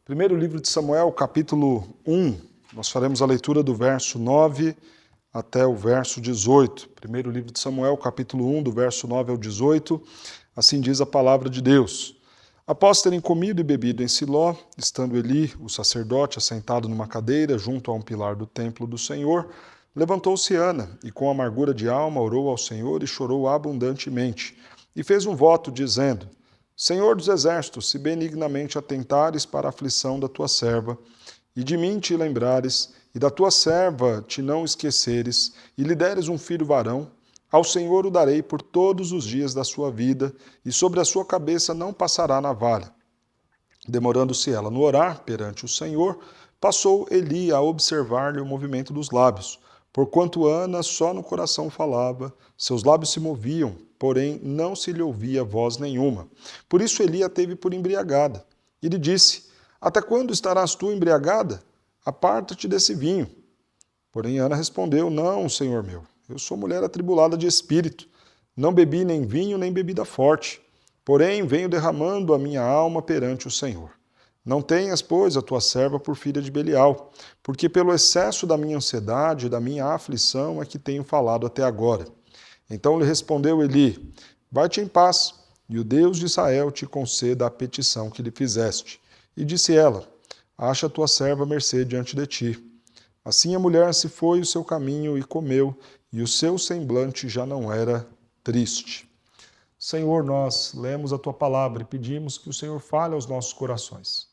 Primeiro livro de Samuel, capítulo 1, nós faremos a leitura do verso 9 até o verso 18. Primeiro livro de Samuel, capítulo 1, do verso 9 ao 18, assim diz a palavra de Deus. Após terem comido e bebido em Siló, estando Eli, o sacerdote, assentado numa cadeira junto a um pilar do templo do Senhor, levantou-se Ana e com amargura de alma orou ao Senhor e chorou abundantemente. E fez um voto dizendo: Senhor dos exércitos, se benignamente atentares para a aflição da tua serva, e de mim te lembrares, e da tua serva te não esqueceres, e lhe deres um filho varão, ao Senhor o darei por todos os dias da sua vida, e sobre a sua cabeça não passará navalha. Demorando-se ela no orar perante o Senhor, passou Eli a observar-lhe o movimento dos lábios. Porquanto Ana só no coração falava, seus lábios se moviam, porém não se lhe ouvia voz nenhuma. Por isso Eli a teve por embriagada. E lhe disse: Até quando estarás tu embriagada? Aparta-te desse vinho. Porém Ana respondeu: Não, Senhor meu, eu sou mulher atribulada de espírito. Não bebi nem vinho, nem bebida forte. Porém venho derramando a minha alma perante o Senhor. Não tenhas, pois, a tua serva por filha de Belial, porque pelo excesso da minha ansiedade e da minha aflição é que tenho falado até agora. Então lhe respondeu Eli: Vai-te em paz, e o Deus de Israel te conceda a petição que lhe fizeste. E disse ela: Acha a tua serva mercê diante de ti. Assim a mulher se foi o seu caminho e comeu, e o seu semblante já não era triste. Senhor, nós lemos a tua palavra e pedimos que o Senhor fale aos nossos corações.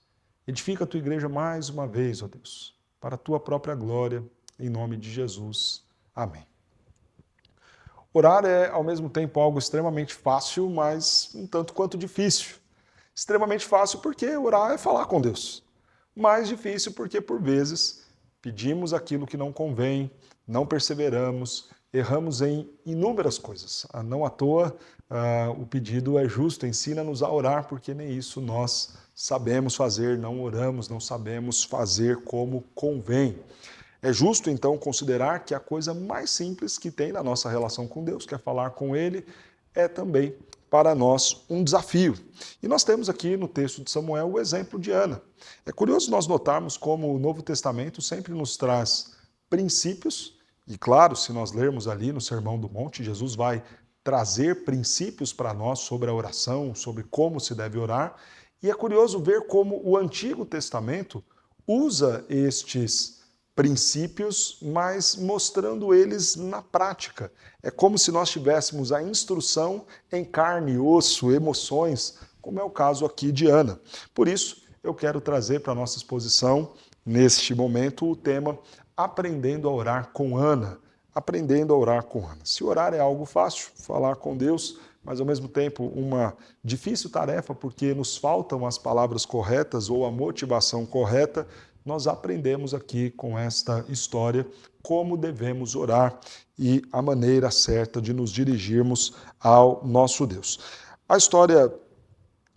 Edifica a tua igreja mais uma vez, ó Deus, para a tua própria glória, em nome de Jesus. Amém. Orar é, ao mesmo tempo, algo extremamente fácil, mas um tanto quanto difícil. Extremamente fácil porque orar é falar com Deus. Mais difícil porque, por vezes, pedimos aquilo que não convém, não perseveramos, erramos em inúmeras coisas. Não à toa, o pedido é justo, ensina-nos a orar, porque nem isso nós sabemos fazer, não oramos, não sabemos fazer como convém. É justo, então, considerar que a coisa mais simples que tem na nossa relação com Deus, que é falar com Ele, é também para nós um desafio. E nós temos aqui no texto de Samuel o exemplo de Ana. É curioso nós notarmos como o Novo Testamento sempre nos traz princípios, e claro, se nós lermos ali no Sermão do Monte, Jesus vai trazer princípios para nós sobre a oração, sobre como se deve orar, e é curioso ver como o Antigo Testamento usa estes princípios, mas mostrando eles na prática. É como se nós tivéssemos a instrução em carne, osso, emoções, como é o caso aqui de Ana. Por isso, eu quero trazer para a nossa exposição, neste momento, o tema Aprendendo a Orar com Ana. Aprendendo a orar com Ana. Se orar é algo fácil, falar com Deus, mas ao mesmo tempo uma difícil tarefa, porque nos faltam as palavras corretas ou a motivação correta, nós aprendemos aqui com esta história como devemos orar e a maneira certa de nos dirigirmos ao nosso Deus. A história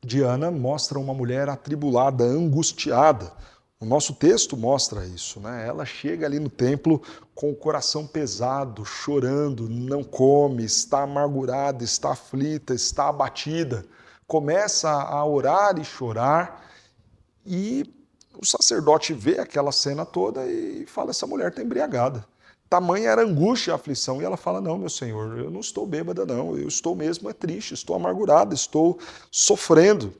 de Ana mostra uma mulher atribulada, angustiada. O nosso texto mostra isso, né? Ela chega ali no templo com o coração pesado, chorando, não come, está amargurada, está aflita, está abatida. Começa a orar e chorar e o sacerdote vê aquela cena toda e fala: essa mulher está embriagada. Tamanha era a angústia e a aflição. E ela fala: não, meu senhor, eu não estou bêbada, não. Eu estou mesmo triste, estou amargurada, estou sofrendo.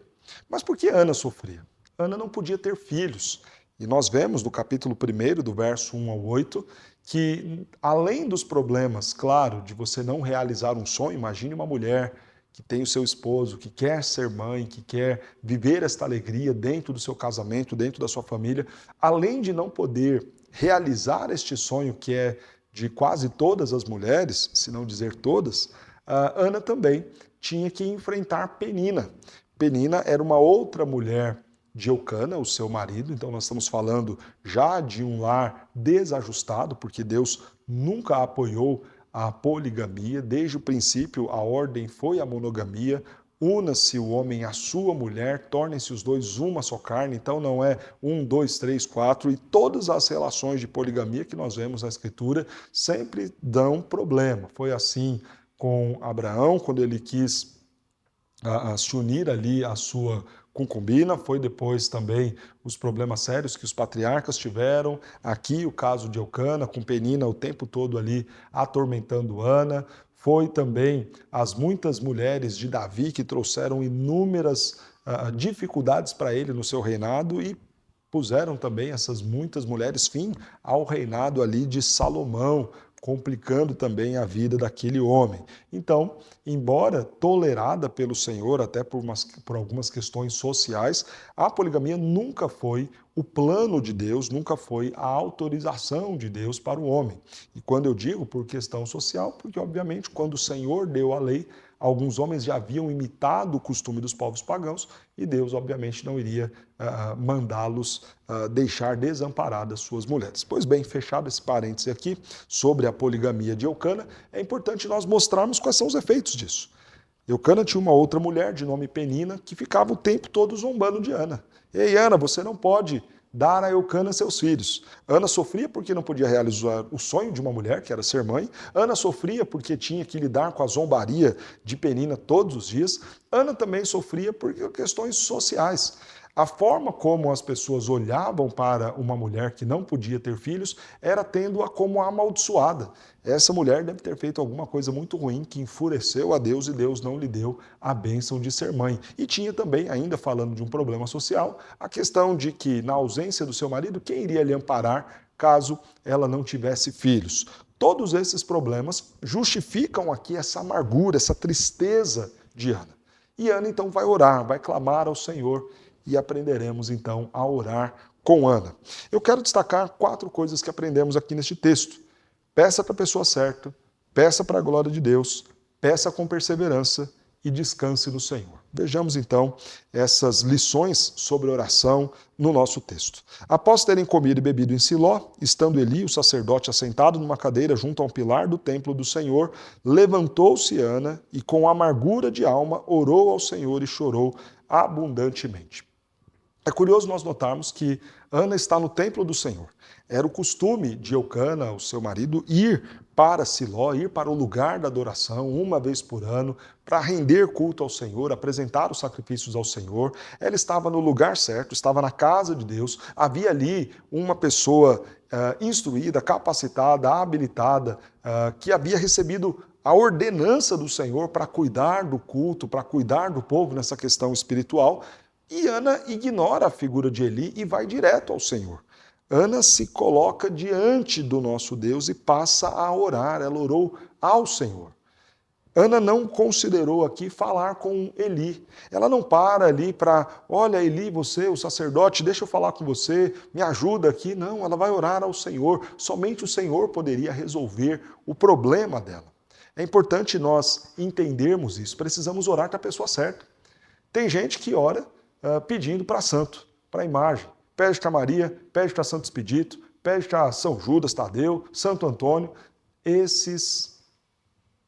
Mas por que Ana sofria? Ana não podia ter filhos. E nós vemos no capítulo 1, do verso 1 ao 8, que além dos problemas, claro, de você não realizar um sonho, imagine uma mulher que tem o seu esposo, que quer ser mãe, que quer viver esta alegria dentro do seu casamento, dentro da sua família, além de não poder realizar este sonho que é de quase todas as mulheres, se não dizer todas, Ana também tinha que enfrentar Penina. Penina era uma outra mulher de Eucana, o seu marido, então nós estamos falando já de um lar desajustado, porque Deus nunca apoiou a poligamia, desde o princípio a ordem foi a monogamia, una-se o homem à sua mulher, tornem-se os dois uma só carne, então não é 1, 2, 3, 4, e todas as relações de poligamia que nós vemos na Escritura sempre dão problema. Foi assim com Abraão, quando ele quis se unir ali à sua concubina, foi depois também os problemas sérios que os patriarcas tiveram, aqui o caso de Eucana, com Penina o tempo todo ali atormentando Ana, foi também as muitas mulheres de Davi que trouxeram inúmeras dificuldades para ele no seu reinado e puseram também essas muitas mulheres fim ao reinado ali de Salomão, complicando também a vida daquele homem. Então, embora tolerada pelo Senhor, até por algumas questões sociais, a poligamia nunca foi o plano de Deus, nunca foi a autorização de Deus para o homem. E quando eu digo por questão social, porque obviamente quando o Senhor deu a lei, alguns homens já haviam imitado o costume dos povos pagãos e Deus, obviamente, não iria mandá-los deixar desamparadas suas mulheres. Pois bem, fechado esse parêntese aqui sobre a poligamia de Eucana, é importante nós mostrarmos quais são os efeitos disso. Eucana tinha uma outra mulher de nome Penina que ficava o tempo todo zombando de Ana. Ei, Ana, você não pode dar a Eucana seus filhos. Ana sofria porque não podia realizar o sonho de uma mulher, que era ser mãe. Ana sofria porque tinha que lidar com a zombaria de Penina todos os dias. Ana também sofria por questões sociais. A forma como as pessoas olhavam para uma mulher que não podia ter filhos era tendo-a como amaldiçoada. Essa mulher deve ter feito alguma coisa muito ruim que enfureceu a Deus e Deus não lhe deu a bênção de ser mãe. E tinha também, ainda falando de um problema social, a questão de que, na ausência do seu marido, quem iria lhe amparar caso ela não tivesse filhos? Todos esses problemas justificam aqui essa amargura, essa tristeza de Ana. E Ana então vai orar, vai clamar ao Senhor e aprenderemos então a orar com Ana. Eu quero destacar 4 coisas que aprendemos aqui neste texto. Peça para a pessoa certa, peça para a glória de Deus, peça com perseverança e descanse no Senhor. Vejamos então essas lições sobre oração no nosso texto. Após terem comido e bebido em Siló, estando Eli, o sacerdote, assentado numa cadeira junto a um pilar do templo do Senhor, levantou-se Ana e com amargura de alma orou ao Senhor e chorou abundantemente. É curioso nós notarmos que Ana está no templo do Senhor. Era o costume de Eucana, o seu marido, ir para Siló, ir para o lugar da adoração uma vez por ano, para render culto ao Senhor, apresentar os sacrifícios ao Senhor. Ela estava no lugar certo, estava na casa de Deus, havia ali uma pessoa instruída, capacitada, habilitada, que havia recebido a ordenança do Senhor para cuidar do culto, para cuidar do povo nessa questão espiritual. E Ana ignora a figura de Eli e vai direto ao Senhor. Ana se coloca diante do nosso Deus e passa a orar. Ela orou ao Senhor. Ana não considerou aqui falar com Eli. Ela não para ali para, olha Eli, você, o sacerdote, deixa eu falar com você, me ajuda aqui. Não, ela vai orar ao Senhor. Somente o Senhor poderia resolver o problema dela. É importante nós entendermos isso. Precisamos orar para a pessoa certa. Tem gente que ora pedindo para santo, para imagem. Pede para Maria, pede para Santo Expedito, pede para São Judas Tadeu, Santo Antônio. Esses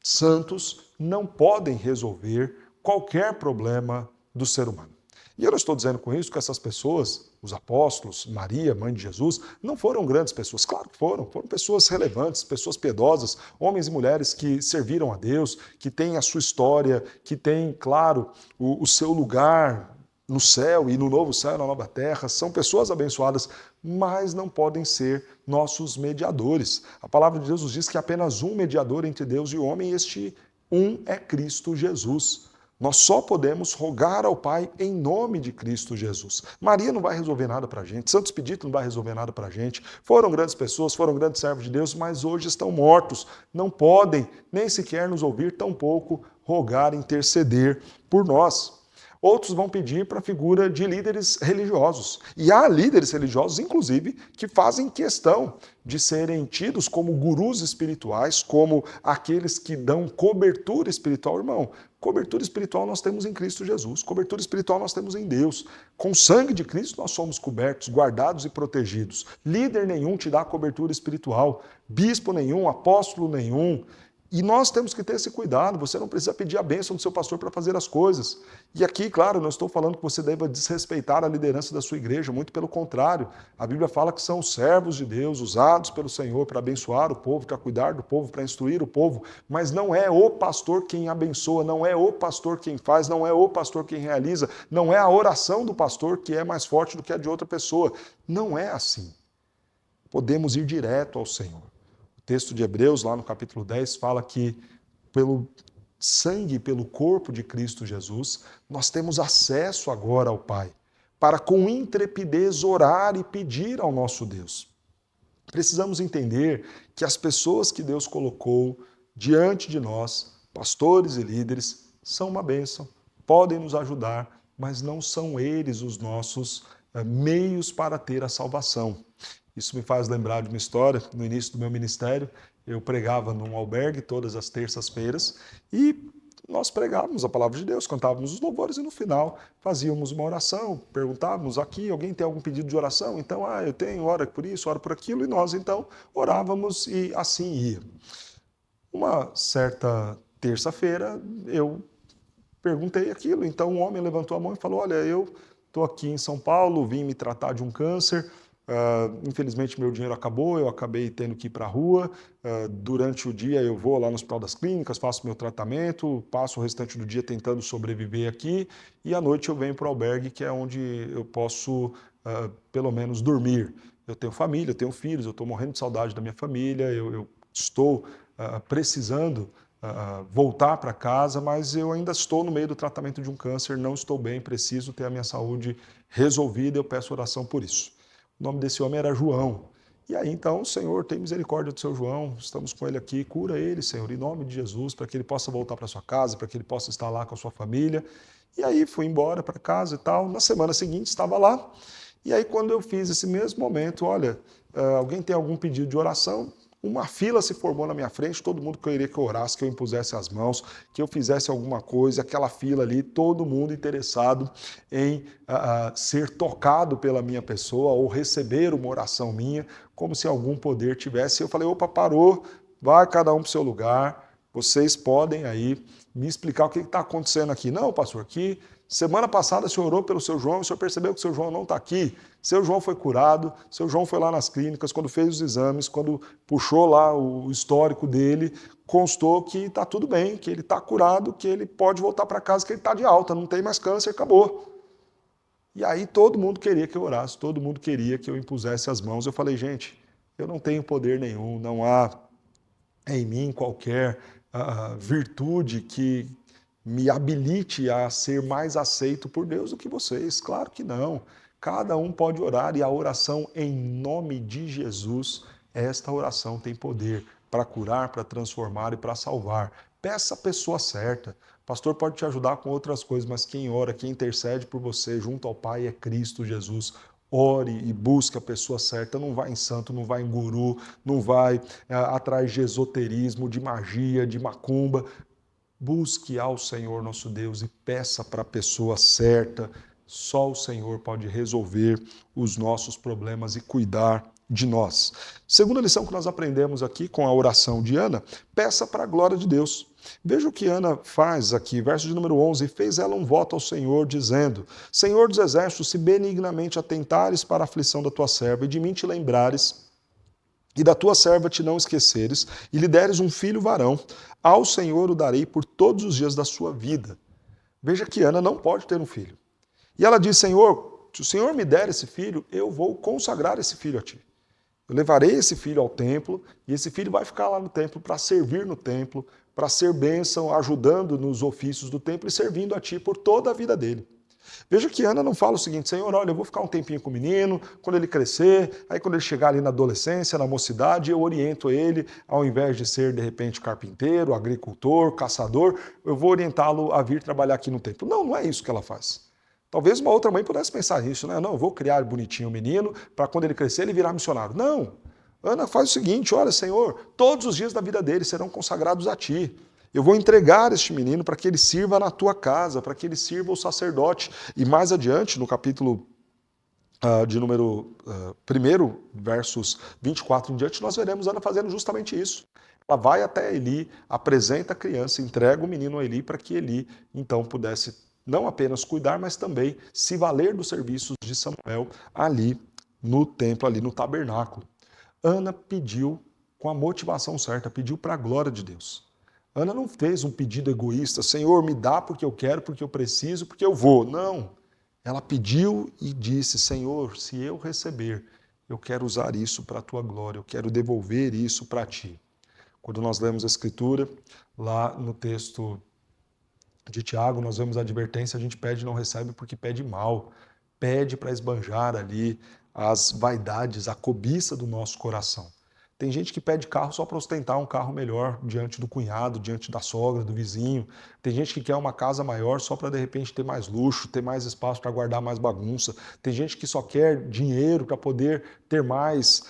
santos não podem resolver qualquer problema do ser humano. E eu não estou dizendo com isso que essas pessoas, os apóstolos, Maria, mãe de Jesus, não foram grandes pessoas. Claro que foram pessoas relevantes, pessoas piedosas, homens e mulheres que serviram a Deus, que têm a sua história, que têm, claro, o seu lugar no céu e no novo céu e na nova terra, são pessoas abençoadas, mas não podem ser nossos mediadores. A palavra de Deus nos diz que há apenas um mediador entre Deus e o homem, e este um é Cristo Jesus. Nós só podemos rogar ao Pai em nome de Cristo Jesus. Maria não vai resolver nada para a gente, Santo Expedito não vai resolver nada para a gente. Foram grandes pessoas, foram grandes servos de Deus, mas hoje estão mortos. Não podem nem sequer nos ouvir, tampouco rogar, interceder por nós. Outros vão pedir para a figura de líderes religiosos. E há líderes religiosos, inclusive, que fazem questão de serem tidos como gurus espirituais, como aqueles que dão cobertura espiritual. Irmão, cobertura espiritual nós temos em Cristo Jesus, cobertura espiritual nós temos em Deus. Com o sangue de Cristo nós somos cobertos, guardados e protegidos. Líder nenhum te dá cobertura espiritual, bispo nenhum, apóstolo nenhum, E nós temos que ter esse cuidado, você não precisa pedir a bênção do seu pastor para fazer as coisas. E aqui, claro, não estou falando que você deva desrespeitar a liderança da sua igreja, muito pelo contrário. A Bíblia fala que são os servos de Deus, usados pelo Senhor para abençoar o povo, para cuidar do povo, para instruir o povo, mas não é o pastor quem abençoa, não é o pastor quem faz, não é o pastor quem realiza, não é a oração do pastor que é mais forte do que a de outra pessoa. Não é assim. Podemos ir direto ao Senhor. O texto de Hebreus, lá no capítulo 10, fala que pelo sangue, pelo corpo de Cristo Jesus, nós temos acesso agora ao Pai, para com intrepidez orar e pedir ao nosso Deus. Precisamos entender que as pessoas que Deus colocou diante de nós, pastores e líderes, são uma bênção, podem nos ajudar, mas não são eles os nossos meios para ter a salvação. Isso me faz lembrar de uma história. No início do meu ministério, eu pregava num albergue todas as terças-feiras e nós pregávamos a palavra de Deus, cantávamos os louvores e no final fazíamos uma oração, perguntávamos aqui, alguém tem algum pedido de oração? Então, eu tenho, ora por isso, ora por aquilo, e nós então orávamos e assim ia. Uma certa terça-feira eu perguntei aquilo, então um homem levantou a mão e falou, olha, eu estou aqui em São Paulo, vim me tratar de um câncer, infelizmente meu dinheiro acabou, eu acabei tendo que ir para a rua, durante o dia eu vou lá no Hospital das Clínicas, faço meu tratamento, passo o restante do dia tentando sobreviver aqui e à noite eu venho para o albergue, que é onde eu posso pelo menos dormir. Eu tenho família, eu tenho filhos, eu estou morrendo de saudade da minha família, eu estou precisando voltar para casa, mas eu ainda estou no meio do tratamento de um câncer, não estou bem, preciso ter a minha saúde resolvida, eu peço oração por isso. O nome desse homem era João. E aí então, Senhor, tem misericórdia do seu João, estamos com ele aqui, cura ele, Senhor, em nome de Jesus, para que ele possa voltar para sua casa, para que ele possa estar lá com a sua família. E aí fui embora para casa e tal. Na semana seguinte estava lá. E aí quando eu fiz esse mesmo momento, olha, alguém tem algum pedido de oração? Uma fila se formou na minha frente, todo mundo queria que eu orasse, que eu impusesse as mãos, que eu fizesse alguma coisa, aquela fila ali, todo mundo interessado em ser tocado pela minha pessoa ou receber uma oração minha, como se algum poder tivesse. Eu falei, opa, parou, vai cada um para o seu lugar, vocês podem aí me explicar o que está acontecendo aqui. Não, pastor, aqui semana passada o senhor orou pelo seu João, o senhor percebeu que o seu João não está aqui. Seu João foi curado, seu João foi lá nas clínicas, quando fez os exames, quando puxou lá o histórico dele, constou que está tudo bem, que ele está curado, que ele pode voltar para casa, que ele está de alta, não tem mais câncer, acabou. E aí todo mundo queria que eu orasse, todo mundo queria que eu impusesse as mãos. Eu falei, gente, eu não tenho poder nenhum, não há em mim qualquer virtude que me habilite a ser mais aceito por Deus do que vocês. Claro que não. Cada um pode orar e a oração em nome de Jesus, esta oração tem poder para curar, para transformar e para salvar. Peça a pessoa certa. O pastor pode te ajudar com outras coisas, mas quem ora, quem intercede por você junto ao Pai é Cristo Jesus. Ore e busque a pessoa certa, não vai em santo, não vai em guru, não vai atrás de esoterismo, de magia, de macumba. Busque ao Senhor nosso Deus e peça para a pessoa certa. Só o Senhor pode resolver os nossos problemas e cuidar de nós. Segunda lição que nós aprendemos aqui com a oração de Ana, peça para a glória de Deus. Veja o que Ana faz aqui, verso de número 11, fez ela um voto ao Senhor, dizendo, Senhor dos exércitos, se benignamente atentares para a aflição da tua serva e de mim te lembrares, e da tua serva te não esqueceres, e lhe deres um filho varão, ao Senhor o darei por todos os dias da sua vida. Veja que Ana não pode ter um filho. E ela diz, Senhor, se o Senhor me der esse filho, eu vou consagrar esse filho a ti. Eu levarei esse filho ao templo, e esse filho vai ficar lá no templo para servir no templo, para ser bênção, ajudando nos ofícios do templo e servindo a ti por toda a vida dele. Veja que Ana não fala o seguinte, Senhor, olha, eu vou ficar um tempinho com o menino, quando ele crescer, aí quando ele chegar ali na adolescência, na mocidade, eu oriento ele, ao invés de ser, de repente, carpinteiro, agricultor, caçador, eu vou orientá-lo a vir trabalhar aqui no templo. Não, não é isso que ela faz. Talvez uma outra mãe pudesse pensar nisso, né? Não, eu vou criar bonitinho o menino, para quando ele crescer ele virar missionário. Não, Ana faz o seguinte, olha, Senhor, todos os dias da vida dele serão consagrados a ti. Eu vou entregar este menino para que ele sirva na tua casa, para que ele sirva o sacerdote. E mais adiante, no capítulo de número 1, versos 24 em diante, nós veremos Ana fazendo justamente isso. Ela vai até Eli, apresenta a criança, entrega o menino a Eli para que Eli então pudesse não apenas cuidar, mas também se valer dos serviços de Samuel ali no templo, ali no tabernáculo. Ana pediu com a motivação certa, pediu para a glória de Deus. Ana não fez um pedido egoísta, Senhor, me dá porque eu quero, porque eu preciso, porque eu vou. Não. Ela pediu e disse, Senhor, se eu receber, eu quero usar isso para a tua glória, eu quero devolver isso para ti. Quando nós lemos a Escritura, lá no texto de Tiago, nós vemos a advertência, a gente pede e não recebe porque pede mal. Pede para esbanjar ali as vaidades, a cobiça do nosso coração. Tem gente que pede carro só para ostentar um carro melhor diante do cunhado, diante da sogra, do vizinho. Tem gente que quer uma casa maior só para de repente ter mais luxo, ter mais espaço para guardar mais bagunça. Tem gente que só quer dinheiro para poder ter mais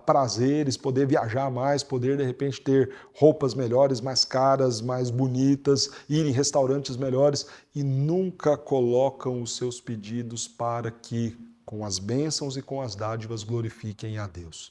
prazeres, poder viajar mais, poder de repente ter roupas melhores, mais caras, mais bonitas, ir em restaurantes melhores e nunca colocam os seus pedidos para que, com as bênçãos e com as dádivas, glorifiquem a Deus.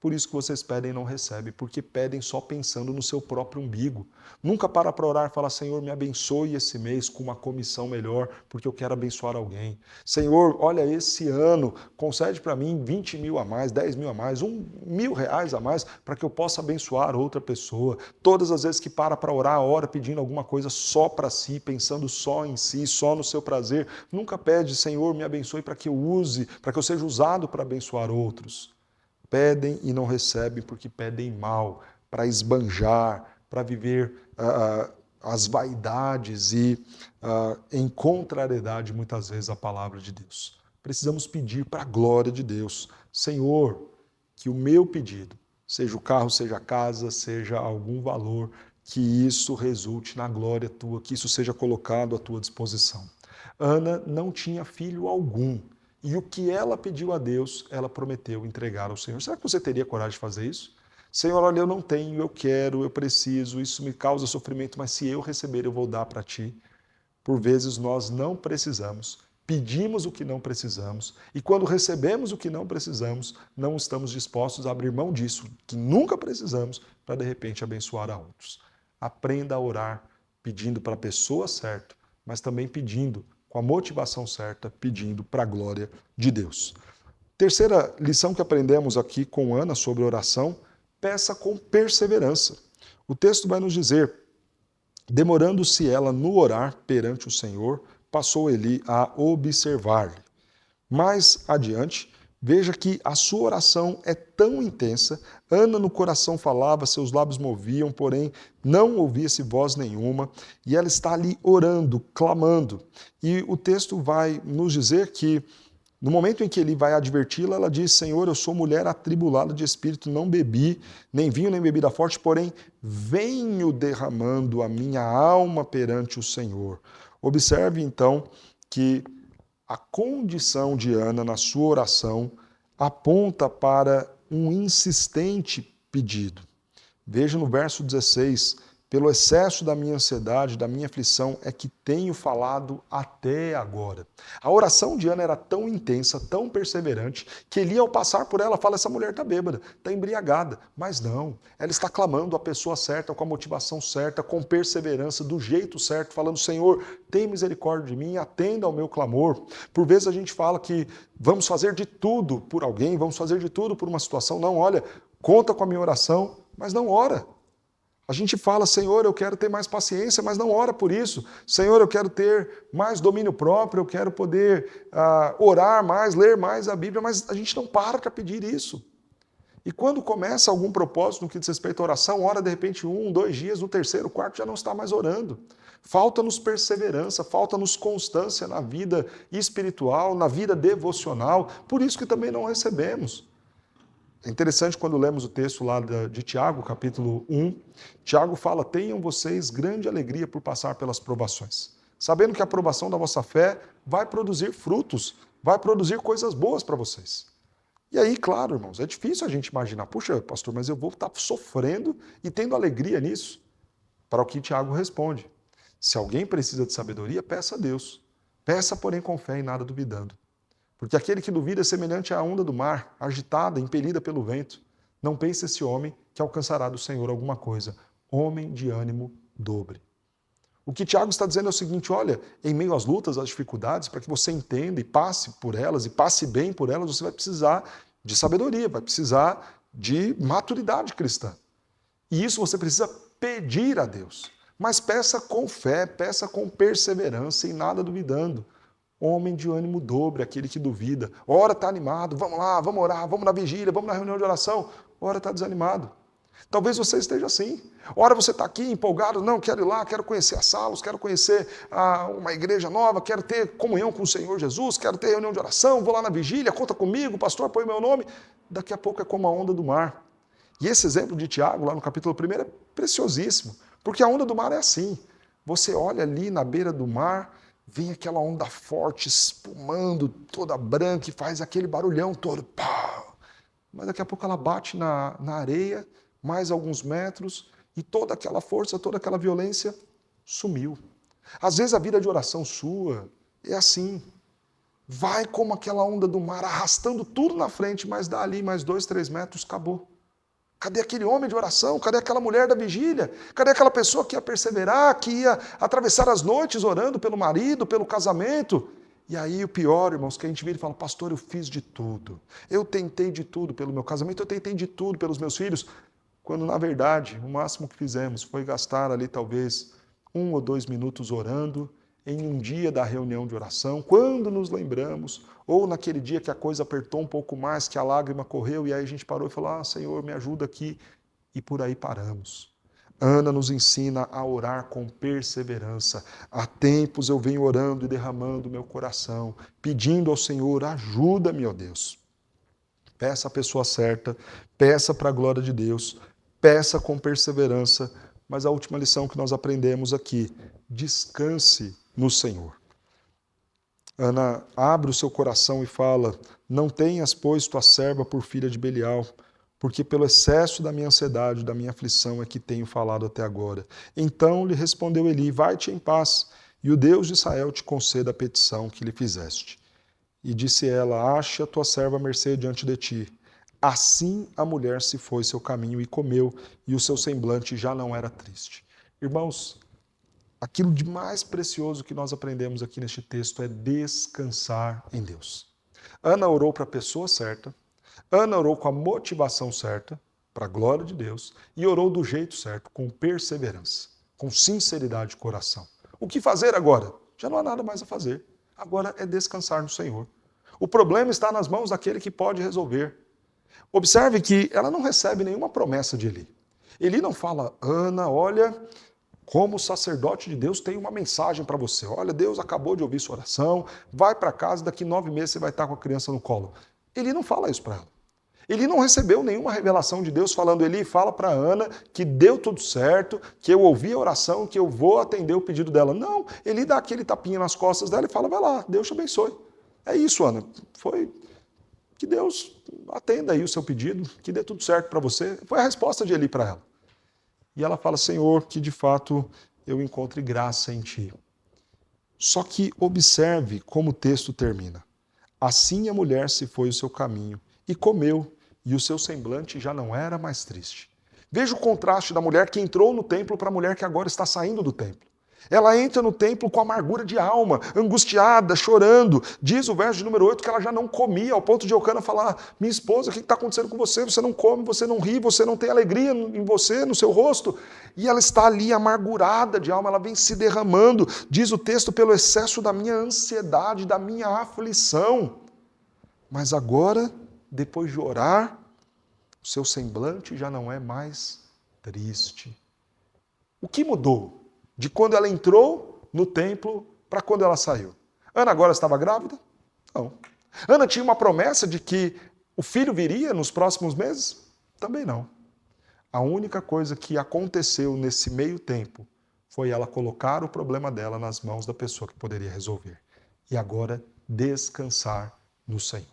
Por isso que vocês pedem e não recebem, porque pedem só pensando no seu próprio umbigo. Nunca para orar e falar, Senhor, me abençoe esse mês com uma comissão melhor, porque eu quero abençoar alguém. Senhor, olha, esse ano, concede para mim 20 mil a mais, 10 mil a mais, R$1.000 a mais, para que eu possa abençoar outra pessoa. Todas as vezes que para orar, ora pedindo alguma coisa só para si, pensando só em si, só no seu prazer. Nunca pede, Senhor, me abençoe para que eu use, para que eu seja usado para abençoar outros. Pedem e não recebem porque pedem mal, para esbanjar, para viver as vaidades e em contrariedade, muitas vezes, à palavra de Deus. Precisamos pedir para a glória de Deus. Senhor, que o meu pedido, seja o carro, seja a casa, seja algum valor, que isso resulte na glória tua, que isso seja colocado à tua disposição. Ana não tinha filho algum. E o que ela pediu a Deus, ela prometeu entregar ao Senhor. Será que você teria coragem de fazer isso? Senhor, olha, eu não tenho, eu quero, eu preciso, isso me causa sofrimento, mas se eu receber, eu vou dar para ti. Por vezes nós não precisamos, pedimos o que não precisamos, e quando recebemos o que não precisamos, não estamos dispostos a abrir mão disso, que nunca precisamos, para de repente abençoar a outros. Aprenda a orar pedindo para a pessoa certa, mas também pedindo com a motivação certa, pedindo para a glória de Deus. Terceira lição que aprendemos aqui com Ana sobre oração, peça com perseverança. O texto vai nos dizer, demorando-se ela no orar perante o Senhor, passou Eli a observar-lhe. Mais adiante, veja que a sua oração é tão intensa, Ana no coração falava, seus lábios moviam, porém não ouvia-se voz nenhuma, e ela está ali orando, clamando. E o texto vai nos dizer que, no momento em que ele vai adverti-la, ela diz, Senhor, eu sou mulher atribulada de espírito, não bebi, nem vinho, nem bebida forte, porém venho derramando a minha alma perante o Senhor. Observe, então, que a condição de Ana na sua oração aponta para um insistente pedido. Veja no verso 16, pelo excesso da minha ansiedade, da minha aflição, é que tenho falado até agora. A oração de Ana era tão intensa, tão perseverante, que Eli, ao passar por ela, fala, essa mulher está bêbada, está embriagada. Mas não, ela está clamando a pessoa certa, com a motivação certa, com perseverança, do jeito certo, falando, Senhor, tem misericórdia de mim, atenda ao meu clamor. Por vezes a gente fala que vamos fazer de tudo por alguém, vamos fazer de tudo por uma situação. Não, olha, conta com a minha oração, mas não ora. A gente fala, Senhor, eu quero ter mais paciência, mas não ora por isso. Senhor, eu quero ter mais domínio próprio, eu quero poder orar mais, ler mais a Bíblia, mas a gente não para pedir isso. E quando começa algum propósito no que diz respeito à oração, ora de repente 1, 2 dias, no terceiro, quarto já não está mais orando. Falta-nos perseverança, falta-nos constância na vida espiritual, na vida devocional, por isso que também não recebemos. É interessante quando lemos o texto lá de Tiago, capítulo 1, Tiago fala, tenham vocês grande alegria por passar pelas provações, sabendo que a provação da vossa fé vai produzir frutos, vai produzir coisas boas para vocês. E aí, claro, irmãos, é difícil a gente imaginar, puxa, pastor, mas eu vou estar sofrendo e tendo alegria nisso. Para o que Tiago responde, se alguém precisa de sabedoria, peça a Deus. Peça, porém, com fé e nada duvidando. Porque aquele que duvida é semelhante à onda do mar, agitada, impelida pelo vento. Não pense esse homem que alcançará do Senhor alguma coisa. Homem de ânimo dobre. O que Tiago está dizendo é o seguinte, olha, em meio às lutas, às dificuldades, para que você entenda e passe por elas, e passe bem por elas, você vai precisar de sabedoria, vai precisar de maturidade cristã. E isso você precisa pedir a Deus. Mas peça com fé, peça com perseverança e nada duvidando. Homem de ânimo dobre, aquele que duvida. Ora está animado, vamos lá, vamos orar, vamos na vigília, vamos na reunião de oração. Ora está desanimado. Talvez você esteja assim. Ora você está aqui empolgado, não, quero ir lá, quero conhecer as salas, quero conhecer uma igreja nova, quero ter comunhão com o Senhor Jesus, quero ter reunião de oração, vou lá na vigília, conta comigo, pastor, põe meu nome. Daqui a pouco é como a onda do mar. E esse exemplo de Tiago, lá no capítulo 1, é preciosíssimo, porque a onda do mar é assim. Você olha ali na beira do mar, vem aquela onda forte, espumando, toda branca, e faz aquele barulhão todo. Pá! Mas daqui a pouco ela bate na areia, mais alguns metros, e toda aquela força, toda aquela violência sumiu. Às vezes a vida de oração sua é assim. Vai como aquela onda do mar, arrastando tudo na frente, mas dali mais 2, 3 metros, acabou. Cadê aquele homem de oração? Cadê aquela mulher da vigília? Cadê aquela pessoa que ia perseverar, que ia atravessar as noites orando pelo marido, pelo casamento? E aí o pior, irmãos, que a gente vira e fala, pastor, eu fiz de tudo. Eu tentei de tudo pelo meu casamento, eu tentei de tudo pelos meus filhos. Quando, na verdade, o máximo que fizemos foi gastar ali talvez 1 ou 2 minutos orando em um dia da reunião de oração, quando nos lembramos, ou naquele dia que a coisa apertou um pouco mais, que a lágrima correu, e aí a gente parou e falou, Senhor, me ajuda aqui, e por aí paramos. Ana nos ensina a orar com perseverança. Há tempos eu venho orando e derramando meu coração, pedindo ao Senhor, ajuda-me, ó Deus. Peça a pessoa certa, peça para a glória de Deus, peça com perseverança, mas a última lição que nós aprendemos aqui, descanse no Senhor. Ana abre o seu coração e fala, não tenhas, pois, tua serva por filha de Belial, porque pelo excesso da minha ansiedade, da minha aflição é que tenho falado até agora. Então lhe respondeu Eli, vai-te em paz, e o Deus de Israel te conceda a petição que lhe fizeste. E disse ela, ache a tua serva à mercê diante de ti. Assim a mulher se foi seu caminho e comeu, e o seu semblante já não era triste. Irmãos, aquilo de mais precioso que nós aprendemos aqui neste texto é descansar em Deus. Ana orou para a pessoa certa, Ana orou com a motivação certa, para a glória de Deus, e orou do jeito certo, com perseverança, com sinceridade de coração. O que fazer agora? Já não há nada mais a fazer. Agora é descansar no Senhor. O problema está nas mãos daquele que pode resolver. Observe que ela não recebe nenhuma promessa de Eli. Eli não fala, Ana, olha, como sacerdote de Deus tem uma mensagem para você. Olha, Deus acabou de ouvir sua oração, vai para casa, daqui 9 meses você vai estar com a criança no colo. Eli não fala isso para ela. Eli não recebeu nenhuma revelação de Deus falando, Eli, fala para Ana que deu tudo certo, que eu ouvi a oração, que eu vou atender o pedido dela. Não, Eli dá aquele tapinha nas costas dela e fala, vai lá, Deus te abençoe. É isso, Ana. Foi que Deus atenda aí o seu pedido, que dê tudo certo para você. Foi a resposta de Eli para ela. E ela fala, Senhor, que de fato eu encontre graça em Ti. Só que observe como o texto termina. Assim a mulher se foi o seu caminho e comeu, e o seu semblante já não era mais triste. Veja o contraste da mulher que entrou no templo para a mulher que agora está saindo do templo. Ela entra no templo com amargura de alma, angustiada, chorando. Diz o verso de número 8 que ela já não comia, ao ponto de Eucana falar, minha esposa, o que está acontecendo com você? Você não come, você não ri, você não tem alegria em você, no seu rosto. E ela está ali amargurada de alma, ela vem se derramando, diz o texto, pelo excesso da minha ansiedade, da minha aflição. Mas agora, depois de orar, o seu semblante já não é mais triste. O que mudou? De quando ela entrou no templo para quando ela saiu. Ana agora estava grávida? Não. Ana tinha uma promessa de que o filho viria nos próximos meses? Também não. A única coisa que aconteceu nesse meio tempo foi ela colocar o problema dela nas mãos da pessoa que poderia resolver. E agora descansar no Senhor.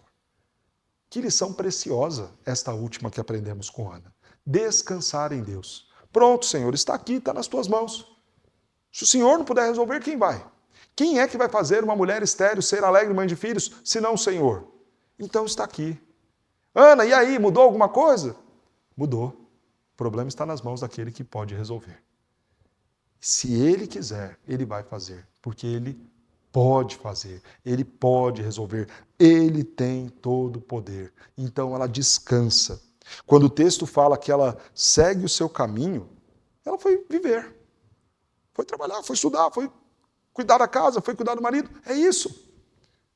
Que lição preciosa esta última que aprendemos com Ana. Descansar em Deus. Pronto, Senhor, está aqui, está nas tuas mãos. Se o Senhor não puder resolver, quem vai? Quem é que vai fazer uma mulher estéril ser alegre mãe de filhos, senão o Senhor? Então está aqui. Ana, e aí, mudou alguma coisa? Mudou. O problema está nas mãos daquele que pode resolver. Se ele quiser, ele vai fazer, porque ele pode fazer, ele pode resolver, ele tem todo o poder. Então ela descansa. Quando o texto fala que ela segue o seu caminho, ela foi viver, foi trabalhar, foi estudar, foi cuidar da casa, foi cuidar do marido. É isso.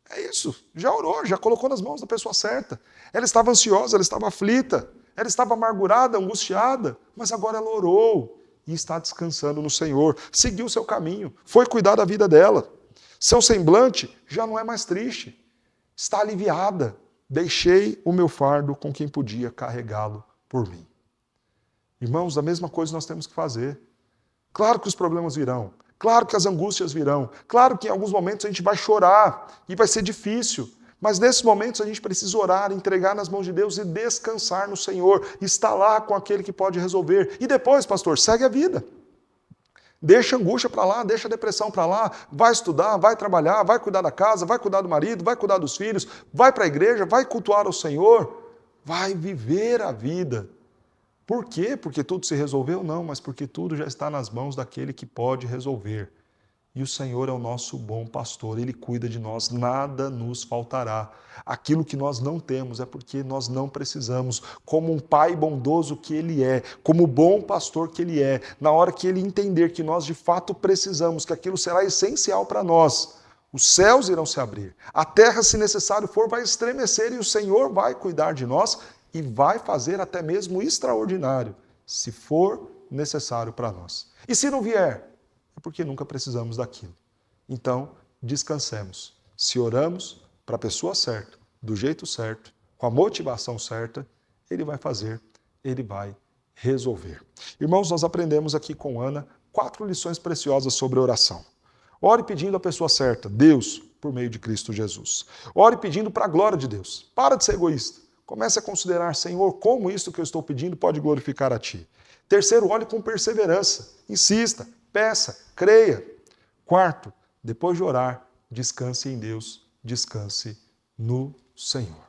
É isso. Já orou, já colocou nas mãos da pessoa certa. Ela estava ansiosa, ela estava aflita, ela estava amargurada, angustiada, mas agora ela orou e está descansando no Senhor. Seguiu o seu caminho, foi cuidar da vida dela. Seu semblante já não é mais triste. Está aliviada. Deixei o meu fardo com quem podia carregá-lo por mim. Irmãos, a mesma coisa nós temos que fazer. Claro que os problemas virão. Claro que as angústias virão. Claro que em alguns momentos a gente vai chorar e vai ser difícil. Mas nesses momentos a gente precisa orar, entregar nas mãos de Deus e descansar no Senhor. Estar lá com aquele que pode resolver. E depois, pastor, segue a vida. Deixa a angústia para lá, deixa a depressão para lá, vai estudar, vai trabalhar, vai cuidar da casa, vai cuidar do marido, vai cuidar dos filhos, vai para a igreja, vai cultuar ao Senhor, vai viver a vida. Por quê? Porque tudo se resolveu? Não, mas porque tudo já está nas mãos daquele que pode resolver. E o Senhor é o nosso bom pastor, Ele cuida de nós, nada nos faltará. Aquilo que nós não temos é porque nós não precisamos, como um pai bondoso que Ele é, como bom pastor que Ele é, na hora que Ele entender que nós de fato precisamos, que aquilo será essencial para nós, os céus irão se abrir, a terra, se necessário for, vai estremecer e o Senhor vai cuidar de nós e vai fazer até mesmo extraordinário, se for necessário para nós. E se não vier? É porque nunca precisamos daquilo. Então, descansemos. Se oramos para a pessoa certa, do jeito certo, com a motivação certa, Ele vai fazer, Ele vai resolver. Irmãos, nós aprendemos aqui com Ana 4 lições preciosas sobre oração. Ore pedindo a pessoa certa, Deus, por meio de Cristo Jesus. Ore pedindo para a glória de Deus. Para de ser egoísta. Comece a considerar, Senhor, como isso que eu estou pedindo pode glorificar a Ti. Terceiro, ore com perseverança. Insista. Peça, creia. Quarto, depois de orar, descanse em Deus, descanse no Senhor.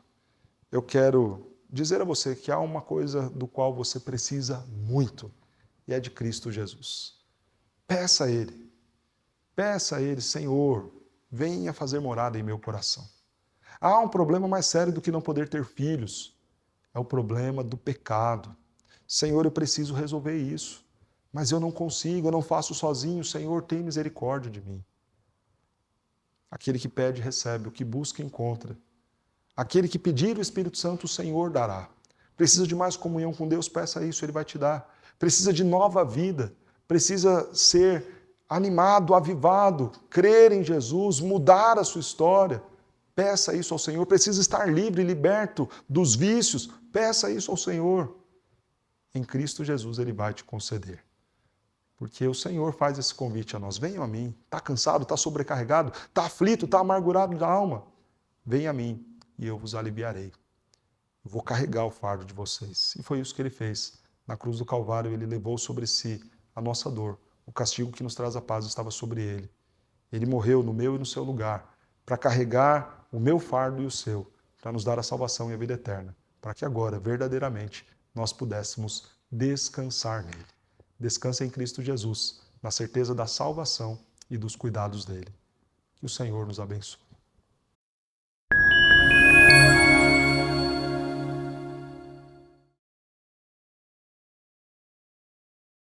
Eu quero dizer a você que há uma coisa do qual você precisa muito, e é de Cristo Jesus. Peça a Ele. Peça a Ele, Senhor, venha fazer morada em meu coração. Há um problema mais sério do que não poder ter filhos. É o problema do pecado. Senhor, eu preciso resolver isso. Mas eu não consigo, eu não faço sozinho. Senhor, tem misericórdia de mim. Aquele que pede, recebe. O que busca, encontra. Aquele que pedir o Espírito Santo, o Senhor dará. Precisa de mais comunhão com Deus, peça isso, Ele vai te dar. Precisa de nova vida. Precisa ser animado, avivado, crer em Jesus, mudar a sua história. Peça isso ao Senhor. Precisa estar livre, liberto dos vícios. Peça isso ao Senhor. Em Cristo Jesus Ele vai te conceder. Porque o Senhor faz esse convite a nós. Venham a mim. Está cansado, está sobrecarregado, está aflito, está amargurado da alma. Venha a mim e eu vos aliviarei. Eu vou carregar o fardo de vocês. E foi isso que Ele fez. Na cruz do Calvário Ele levou sobre si a nossa dor. O castigo que nos traz a paz estava sobre Ele. Ele morreu no meu e no seu lugar para carregar o meu fardo e o seu, para nos dar a salvação e a vida eterna, para que agora, verdadeiramente, nós pudéssemos descansar nele. Descansa em Cristo Jesus, na certeza da salvação e dos cuidados dele. Que o Senhor nos abençoe.